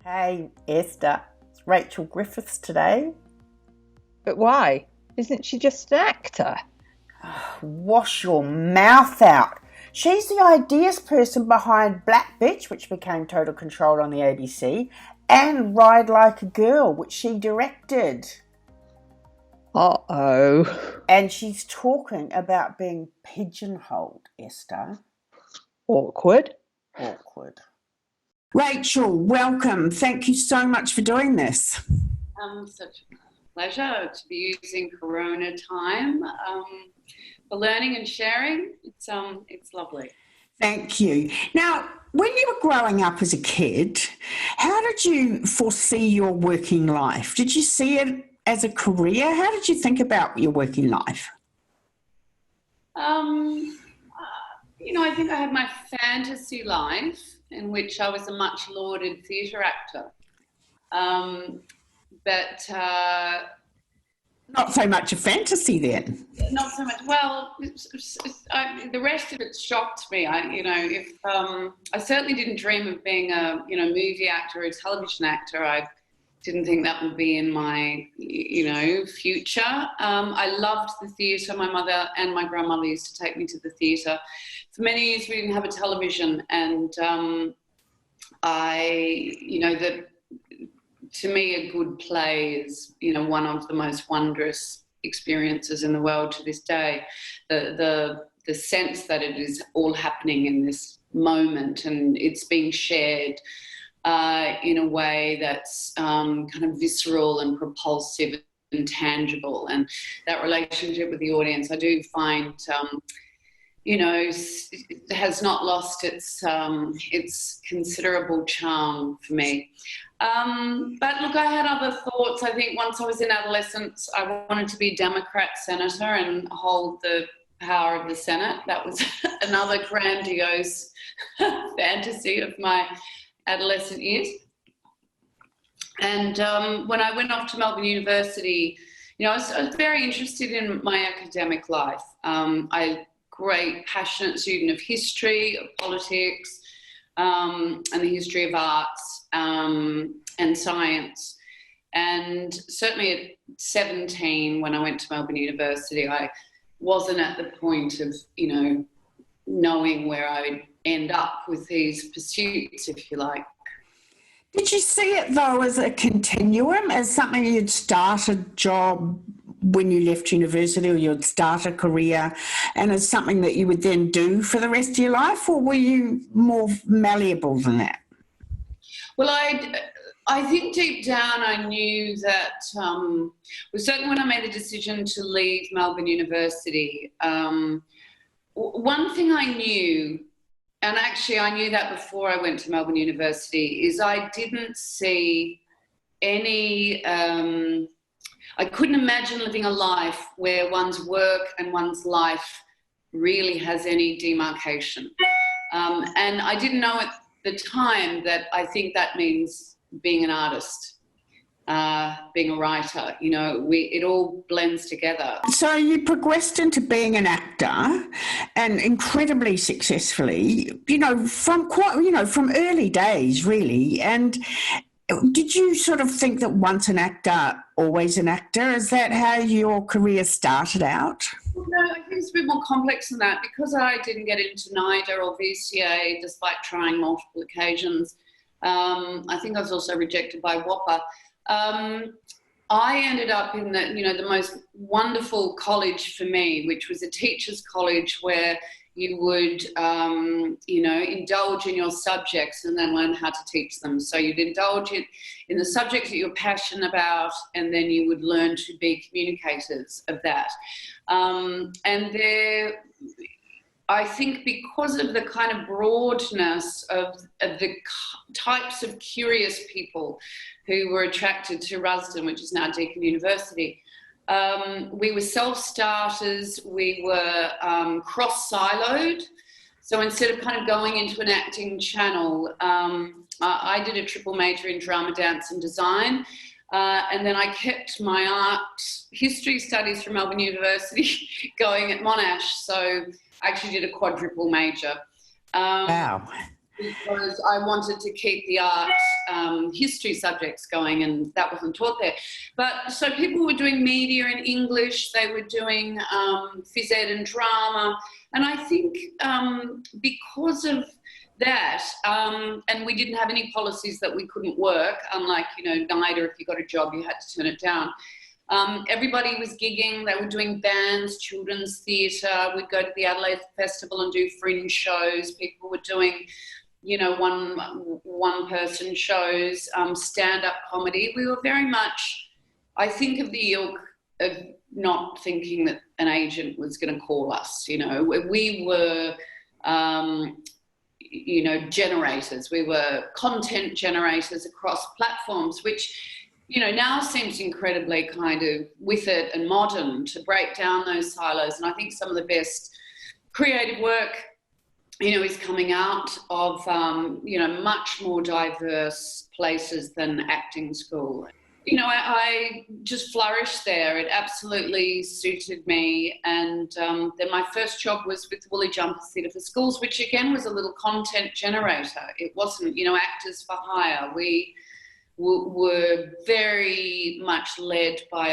Hey, Esther, it's Rachel Griffiths today. But why? Isn't she just an actor? Wash your mouth out. She's the ideas person behind Black Bitch, which became Total Control on the ABC, and Ride Like a Girl, which she directed. Uh-oh. And she's talking about being pigeonholed, Esther. Awkward. Rachel, welcome. Thank you so much for doing this. Such a pleasure to be using Corona time for learning and sharing. It's lovely. Thank you. Now, when you were growing up as a kid, how did you foresee your working life? Did you see it as a career? How did you think about your working life? I think I had my fantasy life in which I was a much lauded theatre actor. But not so much a fantasy then. Not so much. Well, the rest of it shocked me. I certainly didn't dream of being a movie actor or a television actor. I didn't think that would be in my future. I loved the theatre. My mother and my grandmother used to take me to the theatre. For many years we didn't have a television, and to me, a good play is, one of the most wondrous experiences in the world to this day. The sense that it is all happening in this moment and it's being shared in a way that's kind of visceral and propulsive and tangible. And that relationship with the audience, I do find, has not lost its considerable charm for me. But look, I had other thoughts. I think once I was in adolescence, I wanted to be Democrat senator and hold the power of the Senate. That was another grandiose fantasy of my adolescent years. And when I went off to Melbourne University, I was very interested in my academic life. Great, passionate student of history, of politics, and the history of arts and science. And certainly at 17, when I went to Melbourne University, I wasn't at the point of, knowing where I would end up with these pursuits, if you like. Did you see it, though, as a continuum, as something you'd start a job when you left university, or you'd start a career, and as something that you would then do for the rest of your life, or were you more malleable than that? Well, I think deep down I knew that, certainly when I made the decision to leave Melbourne University, one thing I knew, and actually I knew that before I went to Melbourne University, is I didn't see any... I couldn't imagine living a life where one's work and one's life really has any demarcation. And I didn't know at the time that I think that means being an artist, being a writer. It all blends together. So you progressed into being an actor, and incredibly successfully, from early days, really. And did you sort of think that once an actor, always an actor? Is that how your career started out? No, I think it's a bit more complex than that. Because I didn't get into NIDA or VCA despite trying multiple occasions. I think I was also rejected by WAPA. I ended up in the most wonderful college for me, which was a teacher's college where you would, indulge in your subjects and then learn how to teach them. So you'd indulge in the subjects that you're passionate about, and then you would learn to be communicators of that. I think because of the kind of broadness of the types of curious people who were attracted to Rusden, which is now Deakin University, we were self-starters, we were cross-siloed. So instead of kind of going into an acting channel, I did a triple major in drama, dance and design. And then I kept my art history studies from Melbourne University going at Monash. So I actually did a quadruple major. Wow. because I wanted to keep the art history subjects going, and that wasn't taught there. But so people were doing media and English, they were doing phys ed and drama, and I think because of that, and we didn't have any policies that we couldn't work, unlike, you know, NIDA, if you got a job, you had to turn it down. Everybody was gigging, they were doing bands, children's theatre, we'd go to the Adelaide Festival and do fringe shows, people were doing, you know, one-person shows, stand-up comedy. We were very much, I think, of the ilk of not thinking that an agent was going to call us, you know. We were, you know, generators. We were content generators across platforms, which, you know, now seems incredibly kind of with it and modern to break down those silos. And I think some of the best creative work, you know, is coming out of, you know, much more diverse places than acting school. You know, I just flourished there. It absolutely suited me. And then my first job was with Woolly Jumpers Theatre for Schools, which again was a little content generator. It wasn't, you know, actors for hire. We were very much led by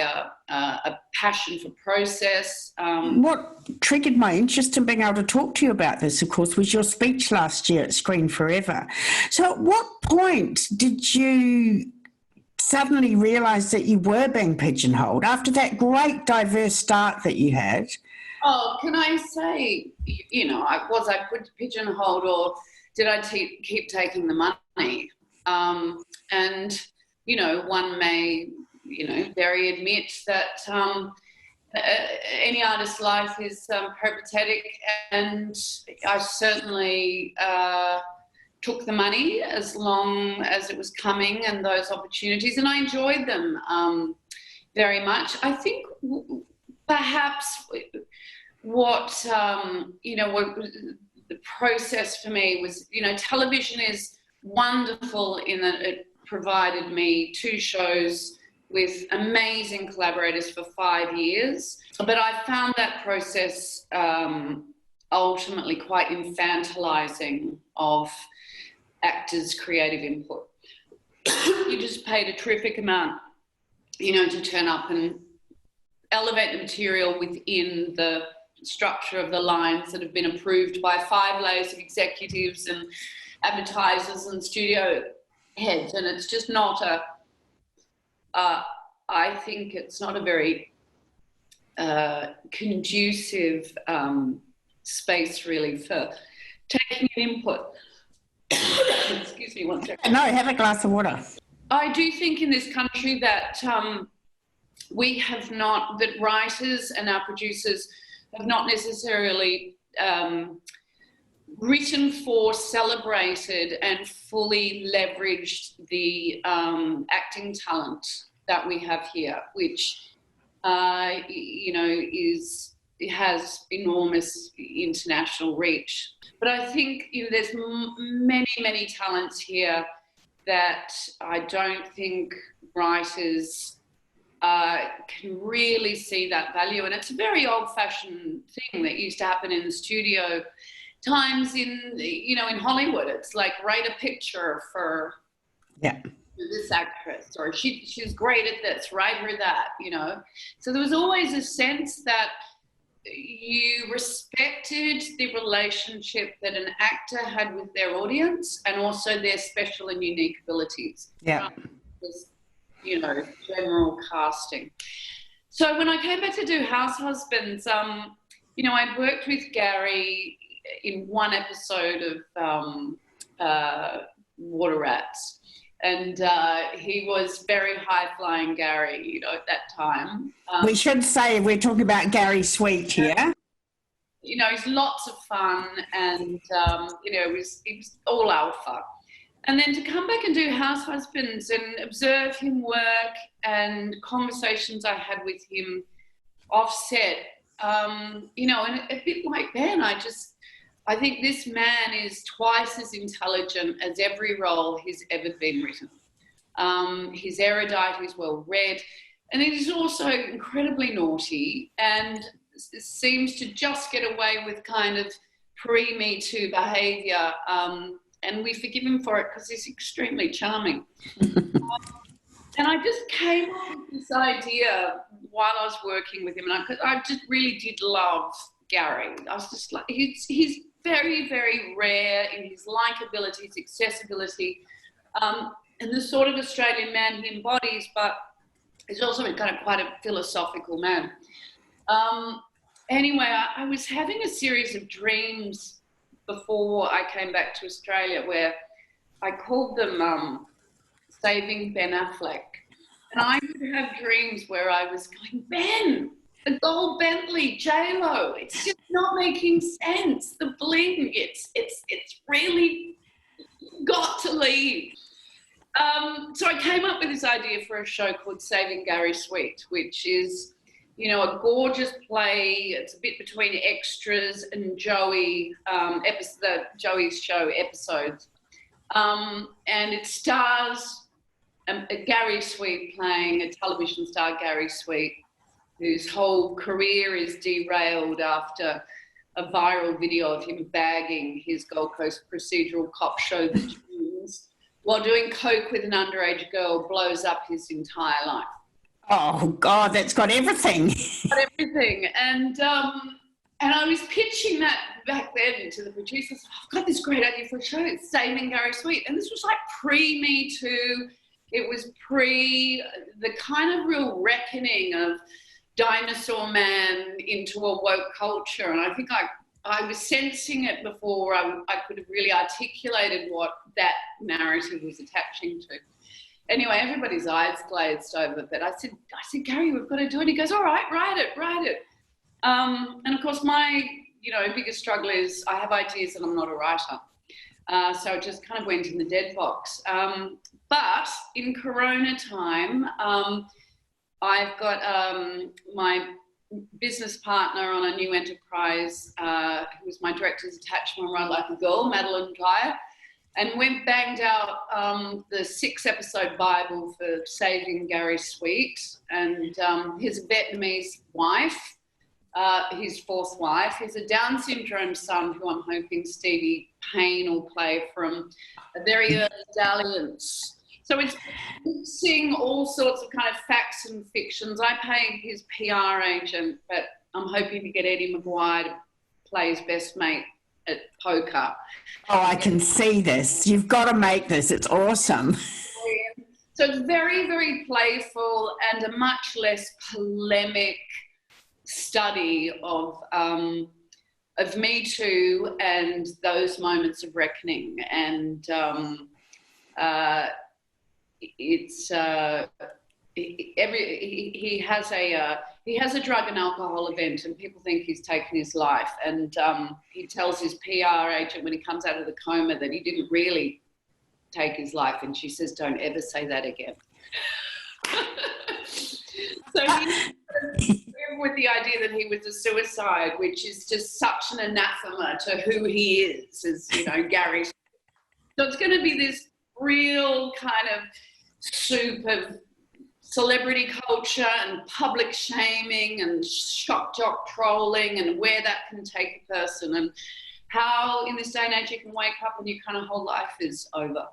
a passion for process. What triggered my interest in being able to talk to you about this, of course, was your speech last year at Screen Forever. So at what point did you suddenly realise that you were being pigeonholed after that great diverse start that you had? Oh, can I say, you know, was I pigeonholed, or did I keep taking the money? And, you know, one may, you know, very admit that any artist's life is peripatetic, and I certainly took the money as long as it was coming and those opportunities, and I enjoyed them very much. I think perhaps what, you know, what the process for me was, you know, television is wonderful in that it provided me 2 shows with amazing collaborators for 5 years. But I found that process ultimately quite infantilizing of actors' creative input. You just paid a terrific amount, you know, to turn up and elevate the material within the structure of the lines that have been approved by 5 layers of executives and advertisers and studio heads, and it's just not I think it's not a very conducive space really for taking input. Excuse me one second. No, have a glass of water. I do think in this country that we have not, that writers and our producers have not necessarily written for, celebrated and fully leveraged the acting talent that we have here, which, you know, has enormous international reach. But I think, you know, there's many, many talents here that I don't think writers can really see that value. And it's a very old-fashioned thing that used to happen in the studio times in, you know, in Hollywood. It's like, write a picture for this actress, or she's great at this, write her that, you know. So there was always a sense that you respected the relationship that an actor had with their audience and also their special and unique abilities. Yeah. Was, you know, general casting. So when I came back to do House Husbands, you know, I'd worked with Gary in one episode of Water Rats, and he was very high-flying Gary, you know, at that time. We should say we're talking about Gary Sweet here. You know, he's lots of fun, and, you know, he was all alpha. And then to come back and do House Husbands and observe him work and conversations I had with him offset, you know, and a bit like Ben, I think this man is twice as intelligent as every role he's ever been written. He's erudite, he's well read, and he's also incredibly naughty and seems to just get away with kind of pre-Me Too behaviour and we forgive him for it because he's extremely charming. And I just came up with this idea while I was working with him, and I just really did love Gary. I was just like, he's very, very rare in his likability, his accessibility, and the sort of Australian man he embodies, but he's also kind of quite a philosophical man. Anyway, I was having a series of dreams before I came back to Australia where I called them Saving Ben Affleck. And I would have dreams where I was going, Ben, the gold Bentley, J-Lo, it's just not making sense. The bling, it's really got to leave. So I came up with this idea for a show called Saving Gary Sweet, which is, you know, a gorgeous play. It's a bit between extras and Joey's show episodes. And it stars Gary Sweet playing a television star, Gary Sweet, whose whole career is derailed after a viral video of him bagging his Gold Coast procedural cop show, The Tunes, while doing coke with an underage girl, blows up his entire life. Oh, God, that's got everything. Got everything. And I was pitching that back then to the producers. I've got this great idea for a show. It's Saving Gary Sweet. And this was like pre-Me Too. It was pre the kind of real reckoning of dinosaur man into a woke culture. And I think I was sensing it before I could have really articulated what that narrative was attaching to. Anyway, everybody's eyes glazed over, but I said, Gary, we've got to do it. He goes, all right, write it. And of course, my, biggest struggle is I have ideas and I'm not a writer. So it just kind of went in the dead box. But in Corona time, I've got my business partner on a new enterprise, who was my director's attachment, Run Like a Girl, Madeline Guy, and went banged out the 6-episode Bible for Saving Gary Sweet, and his Vietnamese wife, his 4th wife, his a Down syndrome son who I'm hoping Stevie Payne will play from a very early dalliance. So it's mixing all sorts of kind of facts and fictions. I paid his PR agent, but I'm hoping to get Eddie Maguire to play his best mate at poker. Oh, I can see this. You've got to make this. It's awesome. So it's very, very playful and a much less polemic study of Me Too and those moments of reckoning. And he has a drug and alcohol event, and people think he's taken his life. And he tells his PR agent when he comes out of the coma that he didn't really take his life, and she says, "Don't ever say that again." So he's with the idea that he was a suicide, which is just such an anathema to who he is, as Gary. So it's going to be this real kind of soup of celebrity culture and public shaming and shock jock trolling, and where that can take a person, and how in this day and age you can wake up and your kind of whole life is over.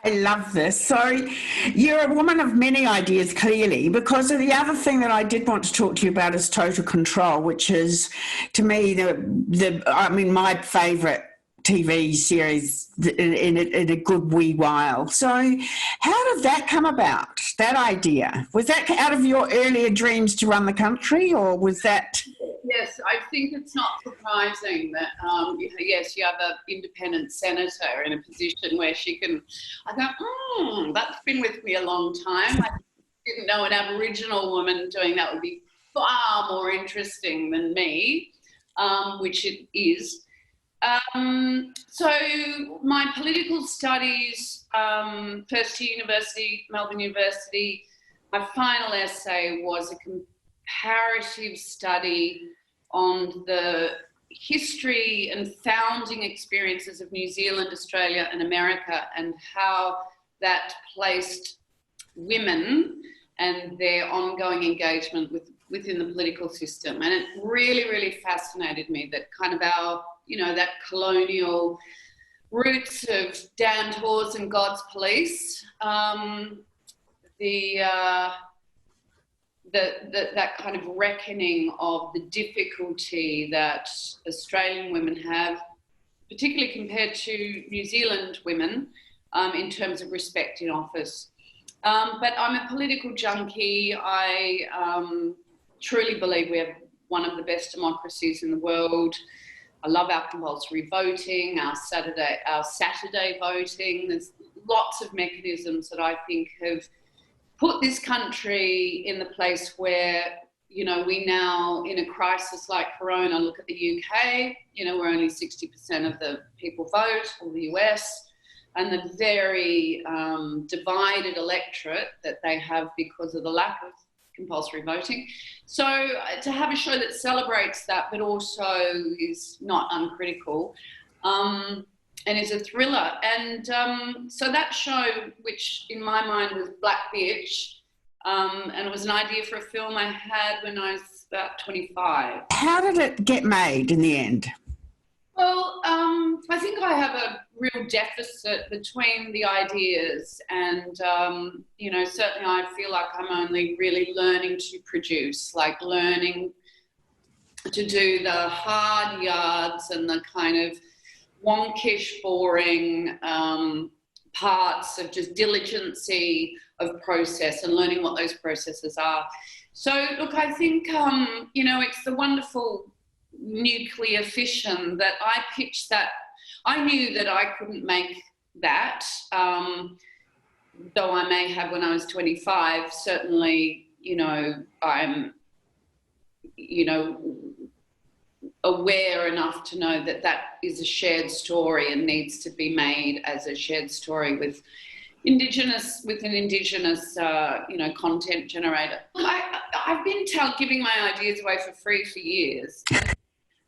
I love this. So you're a woman of many ideas, clearly, because the other thing that I did want to talk to you about is Total Control, which is, to me, my favourite TV series in a good wee while. So how did that come about, that idea? Was that out of your earlier dreams to run the country, or was that... Yes, I think it's not surprising that, yes, you have an independent senator in a position where she can, I go, that's been with me a long time. I didn't know an Aboriginal woman doing that would be far more interesting than me, which it is. So my political studies, first year university, Melbourne University, my final essay was a comparative study on the history and founding experiences of New Zealand, Australia and America, and how that placed women and their ongoing engagement within the political system. And it really, really fascinated me that kind of our, that colonial roots of Dan Tor's and God's Police, that kind of reckoning of the difficulty that Australian women have, particularly compared to New Zealand women, in terms of respect in office. But I'm a political junkie. I truly believe we have one of the best democracies in the world. I love our compulsory voting, our Saturday voting. There's lots of mechanisms that I think have put this country in the place where, you know, we now, in a crisis like Corona, look at the UK, you know, where only 60% of the people vote, or the US, and the very divided electorate that they have because of the lack of compulsory voting. So to have a show that celebrates that, but also is not uncritical, and is a thriller. And so that show, which in my mind was Black Bitch, and it was an idea for a film I had when I was about 25. How did it get made in the end? Well, I think I have a real deficit between the ideas, and, you know, certainly I feel like I'm only really learning to produce, like learning to do the hard yards and the kind of wonkish, boring parts of just diligency of process and learning what those processes are. So, look, I think, you know, it's the wonderful nuclear fission that I pitched that. I knew that I couldn't make that, though I may have when I was 25. Certainly, you know, I'm, you know, aware enough to know that that is a shared story and needs to be made as a shared story with an Indigenous, you know, content generator. I've been giving my ideas away for free for years.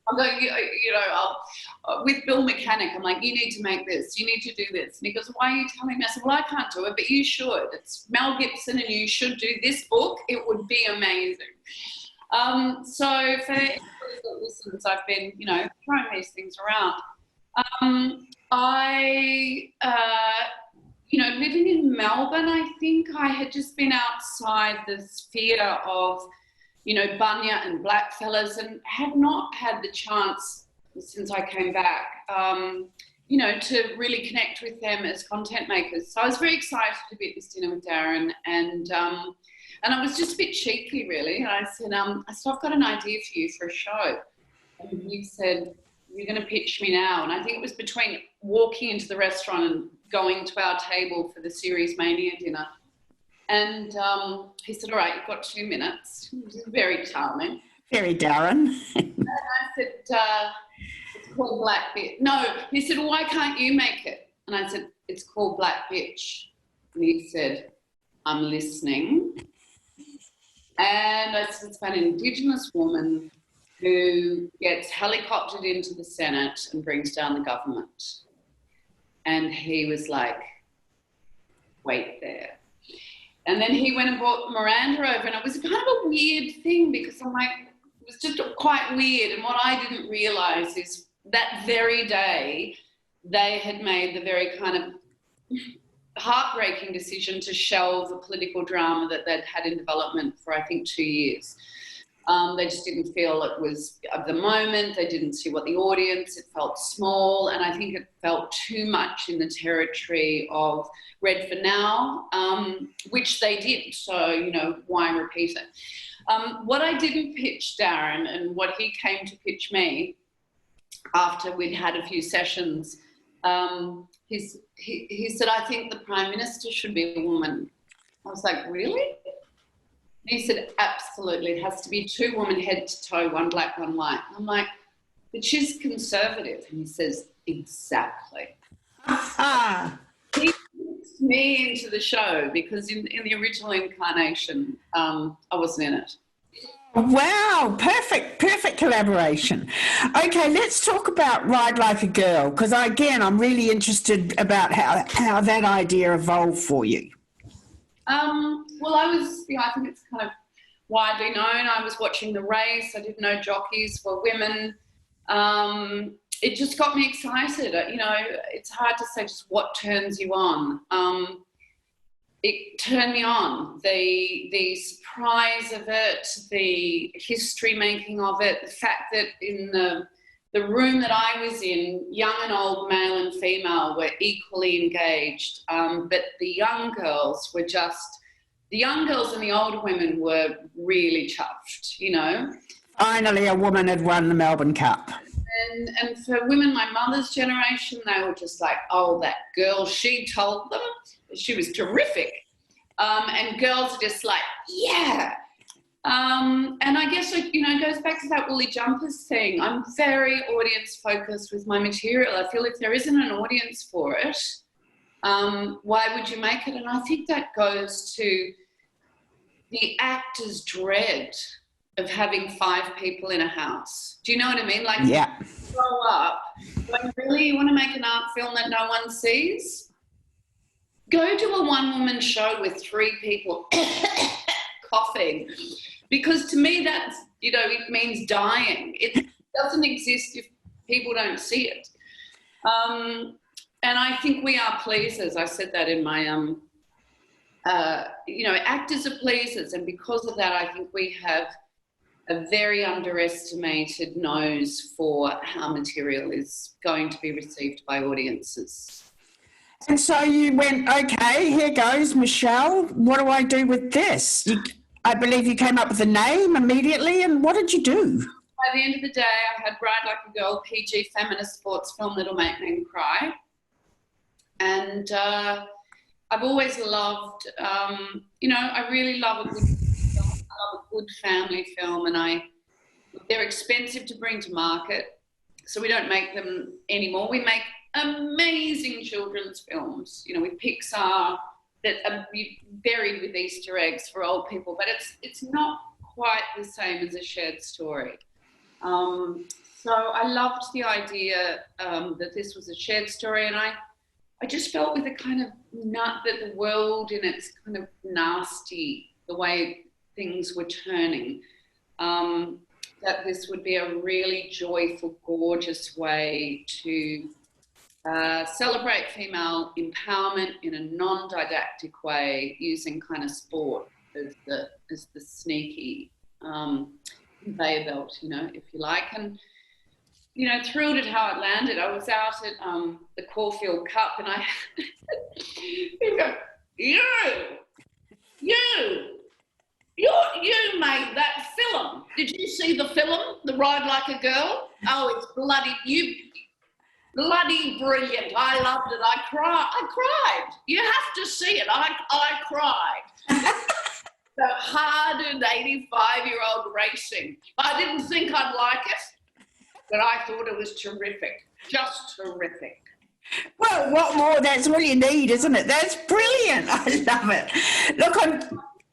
I'm going, you know, with Bill Mechanic, I'm like, you need to make this, you need to do this. And he goes, why are you telling me? I said, well, I can't do it, but you should. It's Mel Gibson and you should do this book. It would be amazing. So for everybody that listens, I've been, you know, throwing these things around. You know, living in Melbourne, I think I had just been outside the sphere of, you know, bunya and blackfellas, and had not had the chance since I came back, you know, to really connect with them as content makers. So I was very excited to be at this dinner with Darren, and I was just a bit cheeky, really. And I said, I've got an idea for you for a show. And he said, you're going to pitch me now. And I think it was between walking into the restaurant and going to our table for the Series Mania dinner. And he said, all right, you've got 2 minutes. Which is very charming. Very Darren. And I said, it's called Black Bitch. No, he said, well, why can't you make it? And I said, it's called Black Bitch. And he said, I'm listening. And I said, it's about an Indigenous woman who gets helicoptered into the Senate and brings down the government. And he was like, wait there. And then he went and brought Miranda over, and it was kind of a weird thing because I'm like, it was just quite weird. And what I didn't realise is that very day, they had made the very kind of heartbreaking decision to shelve a political drama that they'd had in development for, I think, 2 years. They just didn't feel it was of the moment. They didn't see what the audience, it felt small. And I think it felt too much in the territory of Red for Now, which they did. So, you know, why repeat it? What I didn't pitch Darren, and what he came to pitch me after we'd had a few sessions, he said, I think the Prime Minister should be a woman. I was like, really? He said, absolutely. It has to be 2 women head to toe, one black, one white. I'm like, but she's conservative. And he says, exactly. He puts me into the show because in the original incarnation, I wasn't in it. Wow, perfect collaboration. Okay, let's talk about Ride Like a Girl, because I'm really interested about how that idea evolved for you. Well, I think it's kind of widely known. I was watching the race. I didn't know jockeys were women. it just got me excited. You know, it's hard to say just what turns you on. It turned me on. The surprise of it, the history making of it, the fact that in the room that I was in, young and old, male and female, were equally engaged. But the young girls and the older women were really chuffed, you know. Finally, a woman had won the Melbourne Cup. And for women my mother's generation, they were just like, oh, that girl, she told them. She was terrific. And girls are just like, yeah. And I guess, you know, it goes back to that woolly jumpers thing. I'm very audience focused with my material. I feel if there isn't an audience for it, why would you make it? And I think that goes to the actor's dread of having 5 people in a house. Do you know what I mean? Like, yeah. Grow up, when really you want to make an art film that no one sees, go to a one-woman show with 3 people coughing, because to me that's, you know, it means dying. It doesn't exist if people don't see it. And I think we are pleasers. I said that in my, you know, actors are pleasers, and because of that, I think we have a very underestimated nose for how material is going to be received by audiences. And so you went, okay, here goes, Michelle, what do I do with this? I believe you came up with a name immediately, and what did you do? By the end of the day, I had Ride Like a Girl, PG feminist sports film that'll make men cry. And I've always loved, you know, I really love a good film. I love a good family film, and they're expensive to bring to market, so we don't make them anymore. We make amazing children's films, you know, with Pixar that are buried with Easter eggs for old people, but it's not quite the same as a shared story. So I loved the idea that this was a shared story, and I just felt with a kind of that the world in its kind of nasty, the way things were turning, that this would be a really joyful, gorgeous way to celebrate female empowerment in a non-didactic way, using kind of sport as the sneaky conveyor belt, you know, if you like. And, you know, thrilled at how it landed. I was out at the Caulfield Cup, and I you go, you made that film. Did you see the film, The Ride Like a Girl? Oh, it's bloody brilliant. I loved it. I cried. You have to see it. I cried. The hardened 85-year-old racing. I didn't think I'd like it, but I thought it was terrific. Just terrific. Well, what more? That's all you need, isn't it? That's brilliant. I love it. Look,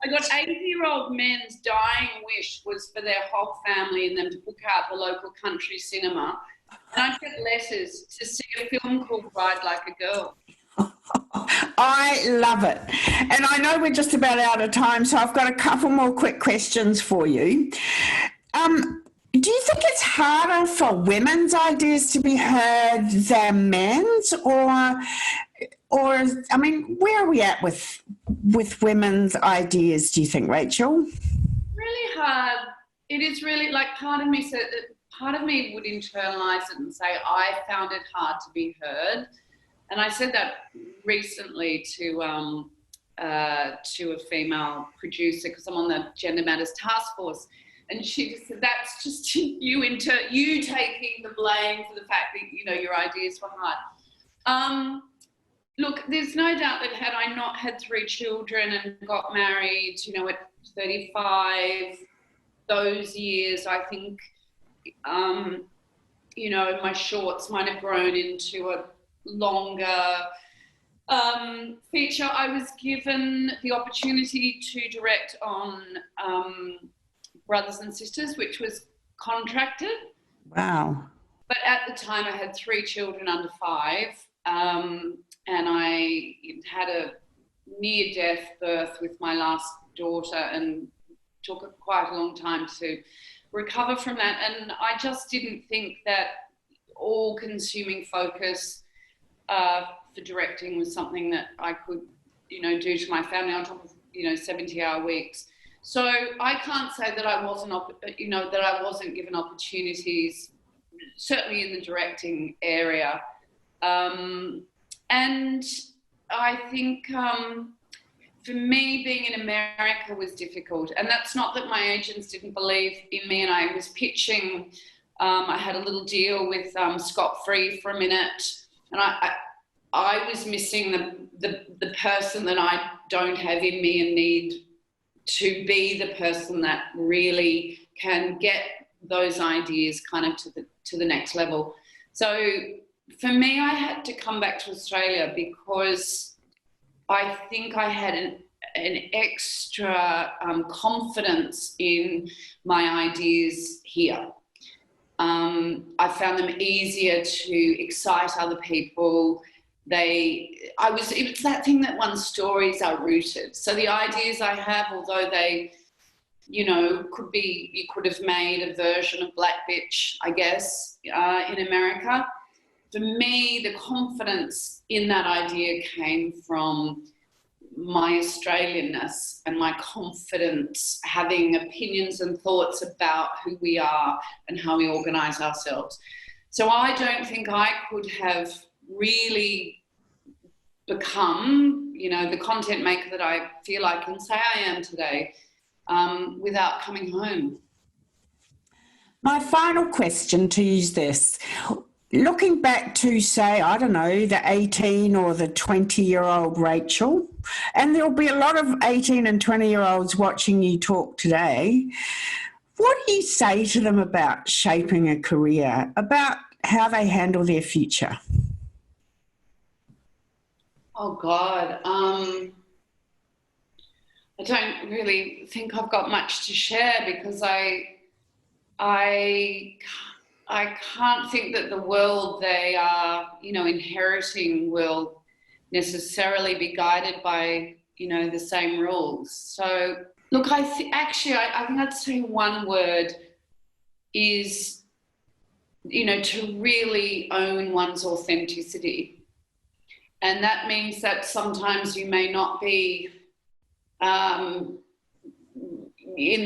I got 80-year-old men's dying wish was for their whole family and them to book out the local country cinema. And I get letters to see a film called Ride Like a Girl. I love it. And I know we're just about out of time, so I've got a couple more quick questions for you. Do you think it's harder for women's ideas to be heard than men's, or I mean, where are we at with women's ideas, do you think, Rachel? Really hard. It is really, like, part of me would internalise it and say I found it hard to be heard. And I said that recently to a female producer, because I'm on the Gender Matters Task Force, and she just said, that's just you taking the blame for the fact that, you know, your ideas were hard. Look, there's no doubt that had I not had 3 children and got married, you know, at 35, those years, I think, you know, my shorts might have grown into a longer feature. I was given the opportunity to direct on Brothers and Sisters, which was contracted. Wow. But at the time I had 3 children under 5, and I had a near-death birth with my last daughter and took quite a long time to recover from that. And I just didn't think that all-consuming focus for directing was something that I could, do to my family on top of, 70-hour weeks. So I can't say that I wasn't given opportunities, certainly in the directing area. And I think for me, being in America was difficult. And that's not that my agents didn't believe in me, and I was pitching. I had a little deal with Scott Free for a minute, and I was missing the person that I don't have in me and need to be the person that really can get those ideas kind of to the next level. So for me, I had to come back to Australia because I think I had an extra confidence in my ideas here. I found them easier to excite other people. It's that thing that one's stories are rooted. So the ideas I have, although they, you could have made a version of Black Bitch, I guess, in America. For me, the confidence in that idea came from my Australianness and my confidence having opinions and thoughts about who we are and how we organise ourselves. So I don't think I could have really become, the content maker that I feel I can say I am today without coming home. My final question to you is this. Looking back to, say, I don't know, the 18 or the 20-year-old Rachel, and there'll be a lot of 18 and 20-year-olds watching you talk today, what do you say to them about shaping a career, about how they handle their future? Oh, God. I don't really think I've got much to share because I can't think that the world they are, inheriting will necessarily be guided by, the same rules. So, look, I think I'd say one word is, to really own one's authenticity. And that means that sometimes you may not be in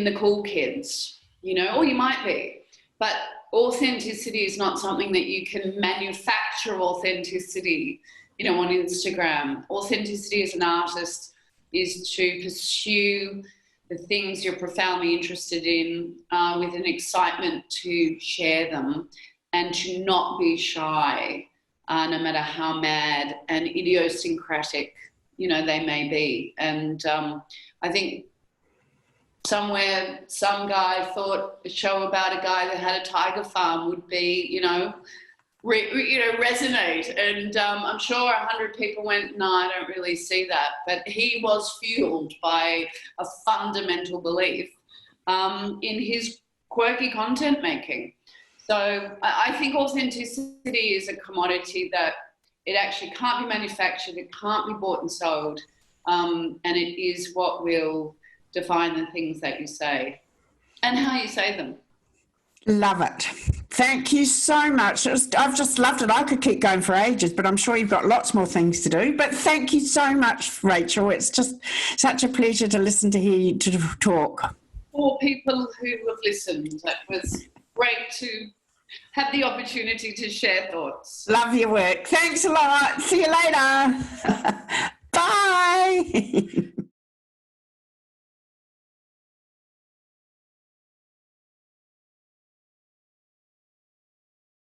the cool kids, or you might be, but authenticity is not something that you can manufacture authenticity, on Instagram. Authenticity as an artist is to pursue the things you're profoundly interested in with an excitement to share them and to not be shy, no matter how mad and idiosyncratic, they may be. And I think somewhere some guy thought a show about a guy that had a tiger farm would be, resonate. And I'm sure 100 people went, no, I don't really see that. But he was fueled by a fundamental belief in his quirky content making. So I think authenticity is a commodity that it actually can't be manufactured, it can't be bought and sold, and it is what will define the things that you say and how you say them. Love it. Thank you so much. I've just loved it. I could keep going for ages, but I'm sure you've got lots more things to do. But thank you so much, Rachel. It's just such a pleasure to listen to hear you to talk. For people who have listened, it was great to have the opportunity to share thoughts. Love your work. Thanks a lot. See you later. Bye.